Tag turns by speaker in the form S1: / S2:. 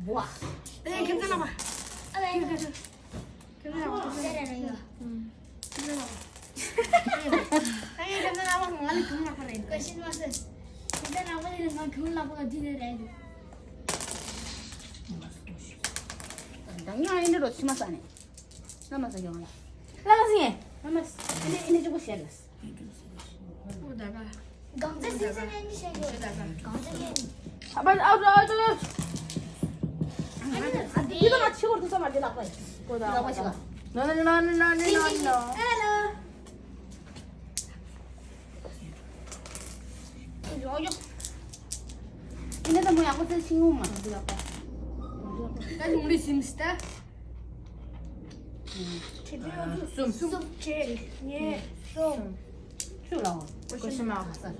S1: 와.
S2: 네, 괜찮아 봐.
S3: 아, 네.
S2: 괜찮아 봐.
S3: 때려라 이거.
S2: 괜찮아 봐. 아니, 괜찮아 봐. 많이 금방 그래.
S3: 그 신맛은 괜찮아 버리는 건 그물 나보다 뒤내라 해도.
S1: 당연히 이리로 심었다네. 남아서 영아.
S2: 나가시게.
S1: 남았어. 이제 주고 시작했어.
S2: 내가.
S3: 강제 신선한 시작이. 강제.
S1: 빨리 이거 맞히고 두서 말지 나빠. 보다. 나빠시가. 너는. 이거. 이내다 뭐 양고 쓰는 친구만.
S2: Kan mulai simsta.
S1: 숨.
S2: Sup cel. Ye. Som.
S1: 추라고. 거시마 갔어.